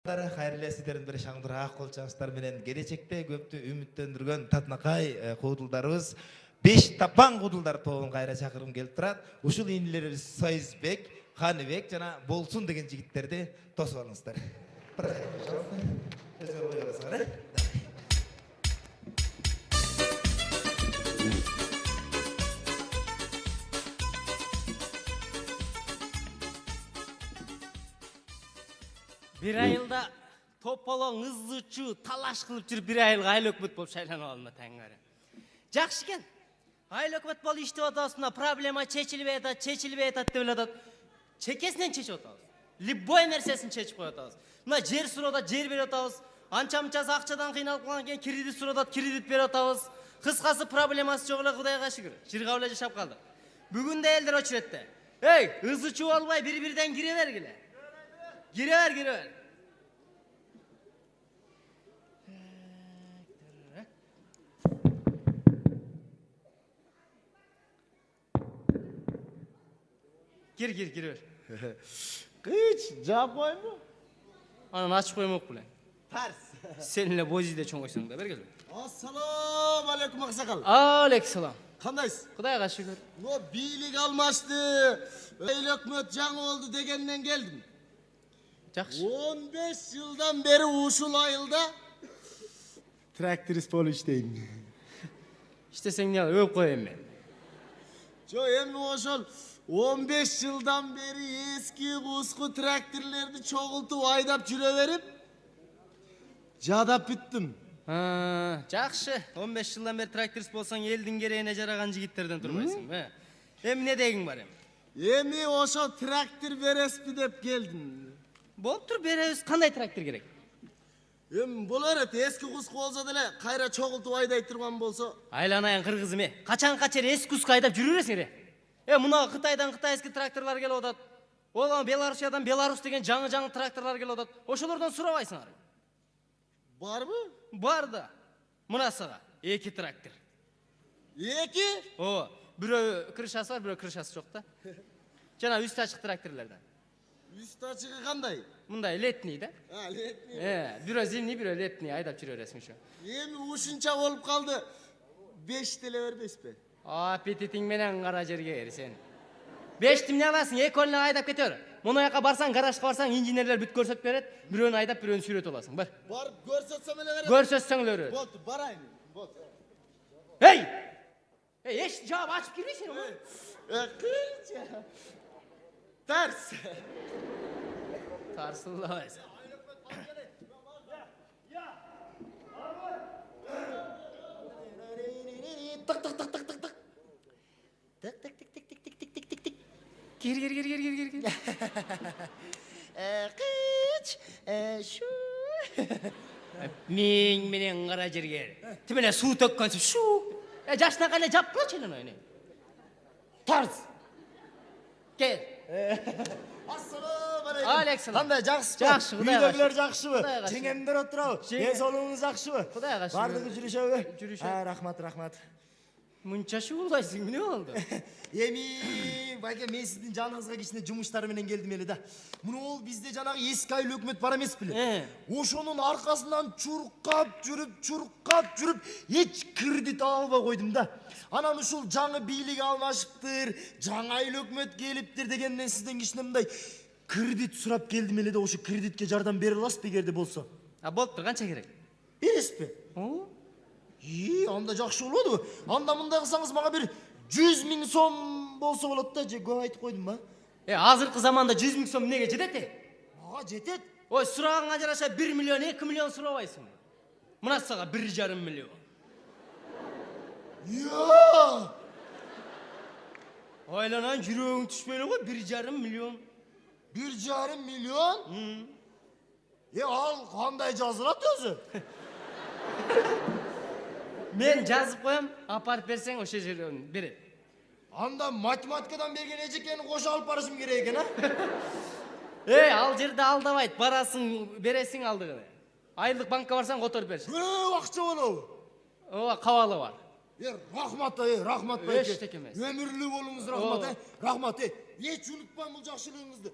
Хайырлы сіздердің бір шаңдырақ қолчаңыстар менен келечекте көптү үміттендірген татнакай куудулдарыбыз 5 тапан куудулдар тобун кайра чакыргым келип турат. Ушул инилер Сайызбек, Ханыбек жана Болсун деген жигиттерди тосуп алыңыздар. Bir ayılda topolon ызычу талаш кылып жүрүп bir айылга айыл өкмөт болуп шайланып алына таңгары. Жакшы экен. Айыл өкмөт болуп иштеп атабыз, мына проблема чечилбей атат деп эле атат. Чекесинен чечип атабыз. Любой нерсесин чечип коюп атабыз. Мына жер суроодо жер берип атабыз. Анча-мынчасы акчадан кыйналып калган экен, кредит суроодо кредит берип атабыз. Кыскасы проблемасы жок эле, Кудайга шүгүр. Жыргап эле жашап калдык. Бүгүн да элдер очуретте. Эй, ызычу болбой бири-бирден кире бергиле. Gire ver. Gir ver. Kıç, cevap koy mu? Anan açık koymak bile. Ters. Seninle bozide çoğun koysun da, ver gel. Assalamu alaikum aksakal. Aleykümselam. Kandaysın? Kudayga şükür. O biyilik almaştı. Öyle hükümet can oldu degenden geldim. Жақсы. 15 yıldan beri uşul ayılda traktörist bolu işteyim. İşteseng ne öp koyayım ben. Çok emmi oşul 15 yıldan beri eski kusku traktörlerini çoğultup aydap jüre verip jadap bittim. Жақсы. 15 yıldan beri traktörist bolsan elдің керегіне жараған жигиттерден турбайсың. Эми не дегиң бар эми? Emi oşo traktör berespi dep geldim. Болып тұр, беребіз. Қандай трактор керек? Болар ет, eski kusku olsa деле, кайра çoğultup ayдай turgan bolsa. Айланайын кыргызым, качан эски куску айдап жүрө бересиң? Мына Кытайдан кытайский тракторлар келип атат. Ол Беларусиядан Беларус деген жаңы тракторлар келип атат. Ошолордон сурабайсыңар. Барбы? Бар да. Мына сага 2 трактор. 2? Бирөө крышасы бар, бирөө крышасы жок да. Жана үстү ачык тракторлардан. Üstü açığı kanday? Мындай летний да? Летний. Бирөө зимний, бирөө летний айдап жүрө бересиң ошо. Эми ушунча болуп калды. 5 теле бербеспи? Аппетитиң менен кара жерге кер сен. 5 эмне аласың? 2 эле айдап кете бер. Муну жака барсаң, гаражга барсаң, инженерлер бүт көрсөтүп берет. Бирөөнү айдап, бирөөнү сүйрөтүп аласың. Бар. Бар, көрсөтсөм эле берет. Көрсөтсөң эле берет. Болду, барайын. Болду. Эй! Эч жаап ачып кирбей сен. Кыйча. Ters. Tarsıldamayız. Tık tık tık tık tık tık. Tık tık tık tık tık tık tık tık tık tık. Gir. Kıç. Şu. Menen kara jerger. Timene su tökkönсү şu. Жашына кайла жаппачы эне. Тарс. Gel. Assalamu Aleyküm. Qanday жақсысызбы? Жақсы, Құдайға Үйлегілер жақсыбы? Құдайға шүкір. Жеңемдер отырабы? Денсаулығыңыз жақсыбы? Құдайға шүкір. Бардығы жүрүшөбү? Жүрүшөбү. Рахмат. Мынча шуулдайсың, эмне болду? Эми, байке, мен сиздин жаныңызга кичине жумуштар менен келдим эле да. Муну ол бизде жанагы эски айыл өкмөт бар эмес беле? Ошонун аркасынан чуркап жүрүп, эч кредит ала албай койдум да. Анан ушул жаңы бийлик алмашыптыр, жаңы айыл өкмөт келиптир дегенден сизден кичине мындай кредит сурап келдим эле да, ошо кредитке жардам бере аласызбы эгерде болсо? Болуптур, канча керек? Бересизби? Анда жакшы болобу? Анда мындай кылсаңыз мага бир 100 000 сом болсо болот да, же көп айтып койдум ба? Азыркы заманда 100 000 сом эмнеге жетет? Мага жетет. Ой, сураганга жараша 1 миллион, 2 миллион сурабайсың. Мына сага 1,5 миллион. Айланан жүрөгүң түшпөй эле го, 1,5 миллион. 1,5 миллион? Ал кандай жазылат өзү? Мен жазып коем, апарып берсең ошо жерден берет. Анда математикадан берген эжекени кошо алып барышым керек экен, Ал жерде алдабайт, барасың, бересиң алдыгына. Айылдык банкка барсаң которуп беришет. Акча болобу? Ооба, кабалы бар. Рахмат байке. Эчтеке эмес. Өмүрлүү болуңуз, рахмат. Рахмат. hiç unutmayın bu жақшылығыңызды.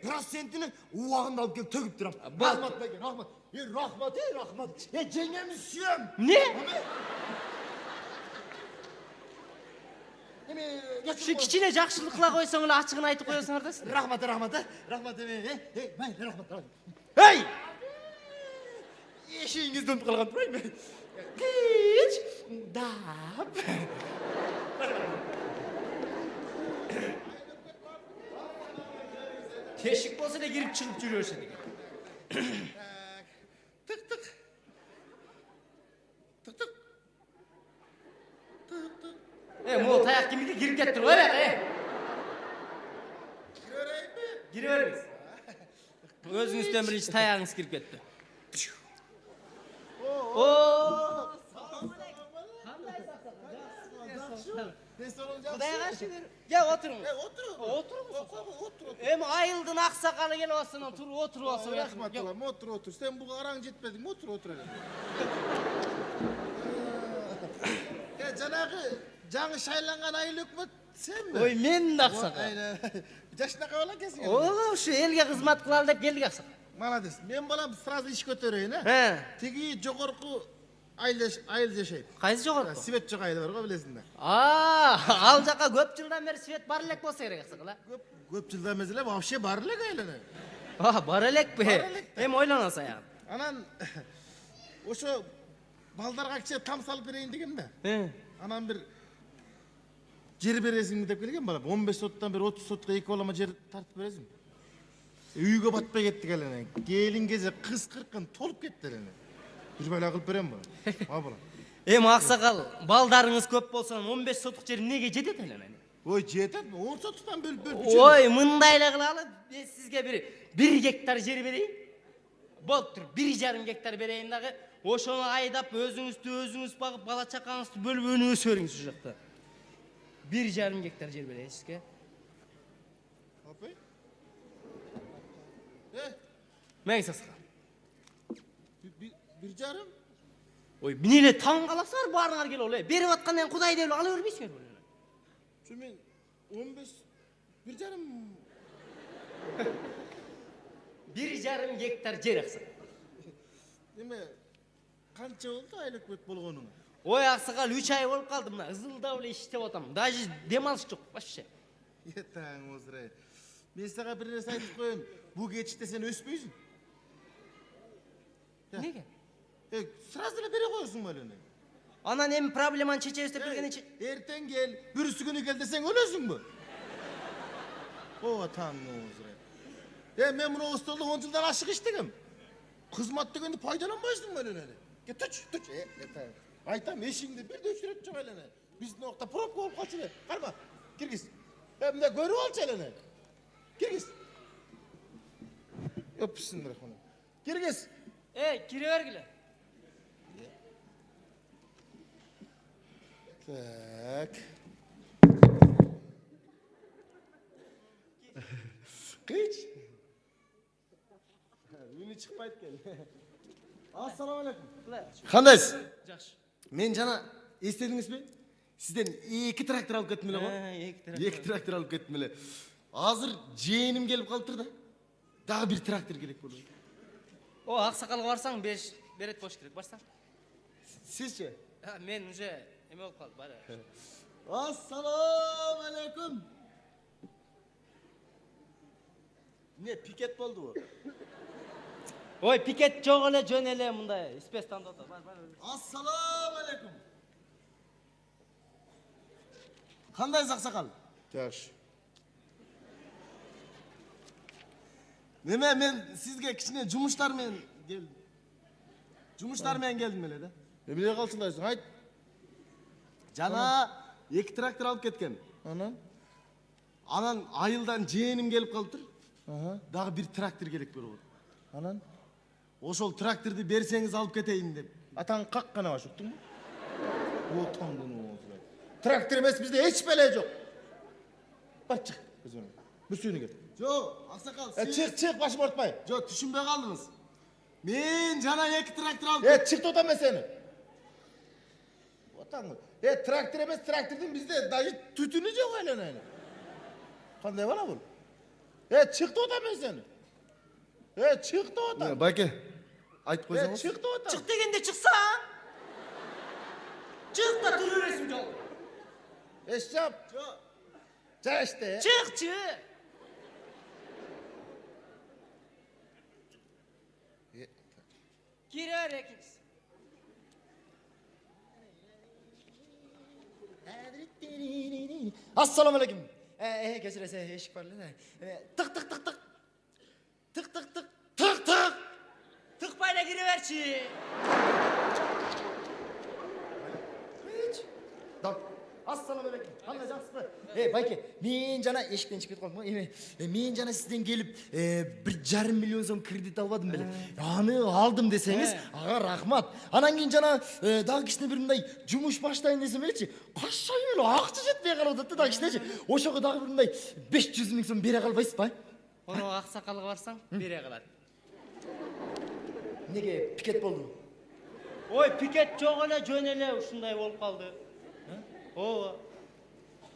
Процентini уағында алып келіп төгіп тұрам. Бал- Рахмат бәке, рахмат. Рахмат, рахмат. Жеңеміз сүйем. Не? Şu kichine жақшылық қыла қойсаң эле ачыгын айтып коесуңар да силер. Рахмат, рахмат. Рахмат, рахмат. Ей! Ешегіңізді ұмытып қалған тұрайын. Кич, дап. Тешик болса да кирип чыгып жүрө беришет экен. Тык-тык. Тык-тык. Могу таяк кимиге кирип кетиптир го бек. Кире бериңиз. Өзүңүздөн биринчи таягыңыз кирип кетти. Кудайга шүгүр. Кел отуруңуз. Отуруңуз. Эми айылдын аксакалы келип атсана, туруп отуруп алсаң. Рахмат балам, отур. Сен буга араң жетпедиң, отур. Жанагы жаңы шайланган айыл өкмөт сенби? Ой, мен да аксакал. Жашынака бала экенсиң. Ушу элге кызмат кылалы деп келдик аксакал. Молодец. Мен балам сразу иш көтөрөйүн, Тиги жогорку айыл жашайт. Кайсы жогорку? Свет жок айыл бар го, билесиң да. Ал жака көп жылдан бери свет бар элек болсо керек аксакал. Көп жылдан эмес эле, вообще бар элек айлана. Бар элекпи? Эми ойлоносуң аягын. Анан ошо балдарга кичине там салып берейин дегем да. Анан бир жер бересиңби деп келген балам. 15 соттан бери 30 сотко эки балама жер тартып бересиң. Үйгө батпай кеттик эле. Келин кеже кыз кыркын толуп кетти эле. Бир бала кылып берем балам. Балам. Эми аксакал, балдарыңыз көп болсо 15 сотук жер эмнеге жетет эле мени? Ой, жетет. 10 соттан бөлүп Ой, мындай эле кылалы. Мен сизге 1 гектар жер берейин. Болуптур, 1,5 гектар берейин дагы. Ошону айдап өзүңүз багып, бала чакаңызды бөлүп өнүгө бериңиз ушул жакта. 1,5 гектар жер берейин сизге. Апай. Меңиз аксакал. 1,5? Ой, мен эле таң каласыңар баарыңар келип эле. Берип аткандан Кудай деп ала бербейсиңер беле. Şu men 15 1,5 1,5 гектар жер аксакал. Эме канча болду айыл өкмөт болгонуңа? Ой, аксакал 3 ай болуп калды мына. Ызылдап эле иштеп атам. Даже демалыш жок, вообще. Таң озрай. Мен сага бир нерсе айтып коеюн. Бу кечте сен өспөйсүң. Неге? Сразу эле бере коесуң беле. Анан эми проблеманы чечебиз деп келгенче. Эртең кел, бүрүсү күнү кел десең өлөсүңбү? Ооба таң озрай. Мен муну остолдо 10 жылдан ашык иштегем. Кызмат дегенди пайдаланбайсың беле. Туч. Айтам, эшиңди бир да өчүрөт жок эле. Биздин окта пробка болуп калчу эле. Карма, киргиз. Мында көрүп алчу эле. Киргиз. Bismillahirrahmanirrahim. Киргиз. Кире бергиле. Так. Кыч. Мени чыкпайт экен. Ассаламу алейкум. Кандайсыз? Жакшы. Мен жана эстедиңизби? Сизден 2 трактор алып кеттим эле го. 2 трактор алып кеттим эле. Азыр жээним келип калыптыр да. Дагы 1 трактор керек болду. Аксакалга барсаң 5 берет болуш керек, барсаң. Сизчи? Мен уже эме болуп калды, бара. Ассаламу алейкум. Не, пикет болду бу? Ой, пикет жок эле, жөн эле мындай спец тандап атат. Бар. Ассаламу алейкум. Кандайсыз аксакал? Жакшы. Неме, мен сизге кичине жумуштар менен келдим. Жумуштар менен келдим эле да. Эмне калчылайсың? Айт. Жана 2 трактор алып кеткен. Анан айылдан жээним келип калыптыр. Дагы 1 трактор керек болот. Анан Ошол тракторду берсеңиз алып кетейин деп. атаң каккана баш, уктуңбу? О, таңдын озрай. Трактор эмес, бизде эч беле жок. Бар чык. Бир сүйүнү кет. Жок, аксакал, сиз Чык, башым ортпай. Жок, түшүнбөй калдыңыз. Мен жана 2 трактор алып Чык тотам мен сени. Отаңбы? Трактор эмес, трактордун бизде даже түтүнү жок эле. Qanday bola bu? Chiqdi otam men seni. Chiqdi otam. Bayke, aytib qo'ysangiz. Chiqdi otam. Çık degende çıksan. Çık da duruversin jol. Eşap. Ja işte. Çık çık. Girer ikiniz. Assalomu alaykum. Kechirasiz, eshik borlar. Tık tık tık tık. Tık tık tık. Tık tık. Tıkpayla giriverçi. Hiç. Dam. Assalomu alaykum. Qanday yaxshisiz? Bayke, men jana eshikdan chiqib ketib qoldim. Men jana sizdan kelib 1,5 million so'm kredit oldim bile. Yani aldım deseniz, ağa rahmat. Anan keyin jana dagı kishni bir bunday jumush boshlayin desemchi, qashshay yo'l aqchi jetmay qoladi dagı kishnachi. O'shaga dagı bir bunday 500 ming so'm bera qolmaysizmi? Onu aksakalga barsan, bire kılar. Nega piket bo'ldi? Oy, piket çok öyle jönele, şunday olup kaldı. O.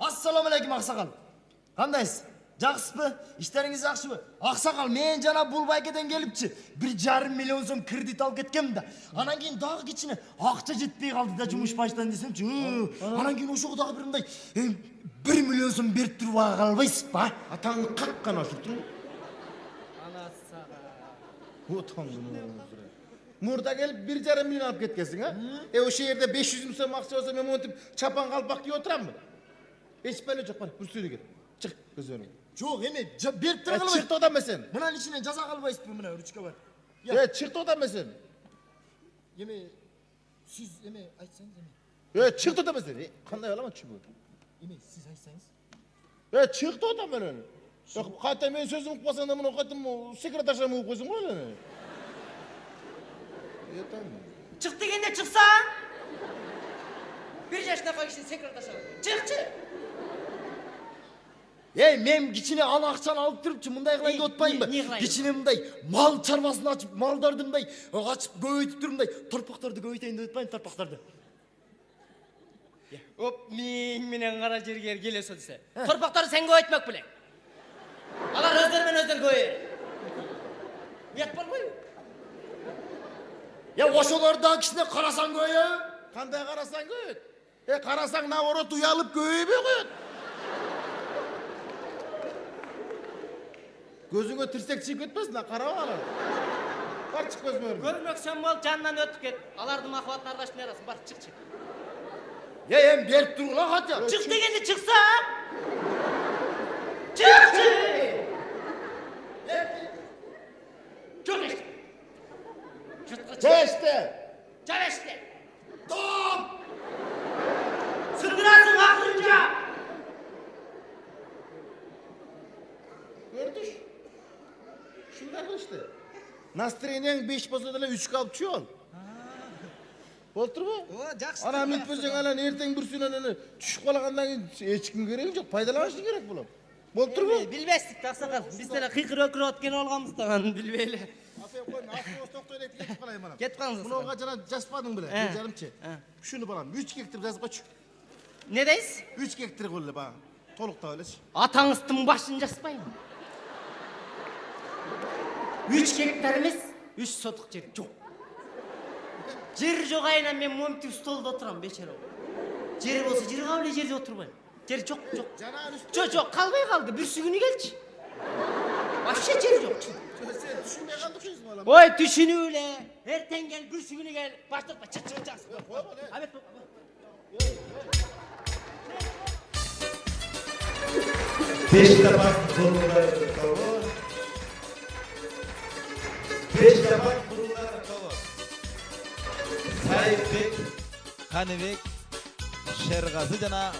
Assalomu alaykum Aqsaqal. Qandaysiz? Yaxshisiz? İşleringiz yaxshimi? Aqsaqal, men jana Bulbaykadan kelibchi 1,5 million so'm kredit olib ketganman-da. Anan keyin dagı kichini aqcha jetmay qoldi-da jumush boshdan desemchi. Anan keyin o'sha dagı bir bunday 1 million so'm berib turib qolmaysizmi? Atangni qaqqan oshirtib. Anasaka. Otandım. Murda gelip 1,5 milyon alıp ketkesin ha? O'sha yerda 500 ming so'm akcha olsa men o'tib chapan qalpoq kiy o'tirammi? Hech payla yo'q, bir suyga ket. Chiq ko'zlaring. Yo'q, berib turib Chiqdi odam sen. Buning ichidan jazo qilmaysizmi buni ruchka bor. Chiqdi odam sen. Yeme siz aytsangiz Chiqdi odam sen. Qanday olaman shu bu? Siz aytsangiz. Chiqdi odam men. Yo'q, qayta men so'zim qilmasam buni qaytim sekretarsham o'qib qo'ysin qo'y lan. Çık degende çıksan. Bir yaşına koyuşun sekreterşa. Çık çık. Men kichini al aqchani olib turibchi, bunday qilganga o'tmaymi? Kichini bunday mal chorvasini ochib, mallarni bunday ochib ko'yitib turib, bunday torpaqlarni ko'yitayin deb o'tmaymi, torpaqlarni. Hop, menen qara jerger kelese dese. Torpaqtарды sen koyitmek bile. Alar özler koyur. Uyat bolmayı. Ya o'shalarda kishini qarasan ko'yi. Qanday qarasan ko'yit? Qarasang navorot uyalib ko'yib qo'yadi. Gözüne tirsek çiğip etmesin ha, qarab alır. Bar çık gözüme örme. Görmöksen bol candan ötüp ket. Alardı mahvatın arkadaşını yarasın. Bar çık çık. Hem berip dur lan hadi. Çık degende çıksan. Çık çık. Çok işte. Çeşte. Çeşte. Tom! Sırgırasın aklınca. Gördüş. Şundan işte. Настроениең 5 bolsa da 3 kalıp çöl. Boltur mu? Ana mitpesең alan erteң bir suyuna düşüp qalagandan keyin hech kim keregi jo'q, paydalanishing kerak bular. Boltur mu? Bilbestik Aqsaqal. Biz de qiyqir ökür otken olganmiz tag'an bilbeyli. Afiyet koyun, afiyet to'xtaylik ketib qolayım ana. Ketib qolamiz. Bunaqa jana jaspading bile, jarımchi. Shuni balam 3 gektar yazib qo'ch. Ne deysiz? 3 gektar qo'yla ba. To'liq tavlash. Atаңыздың başını jasmayın. 3 hektar емес, 3 сотық жер жоқ. Жер жоқ айынан мен момтип столда отырам, бечера. Жер болса, жер қабыле жерде отырмайм. Жер жоқ, жоқ. Жоқ, қалбай қалды, бір сүгіні келші. Вообще жер жоқ. Sen düşünmeye kaldık şeysin balam. Ой, түшінуіле. Ертең кел, бір сүгіні кел. Баштықпа, чық. Абет, Beş tabak kurullar kavur. 5 tabak kurullar kavur. Sayıpbek, Kanibek, Şergazı jana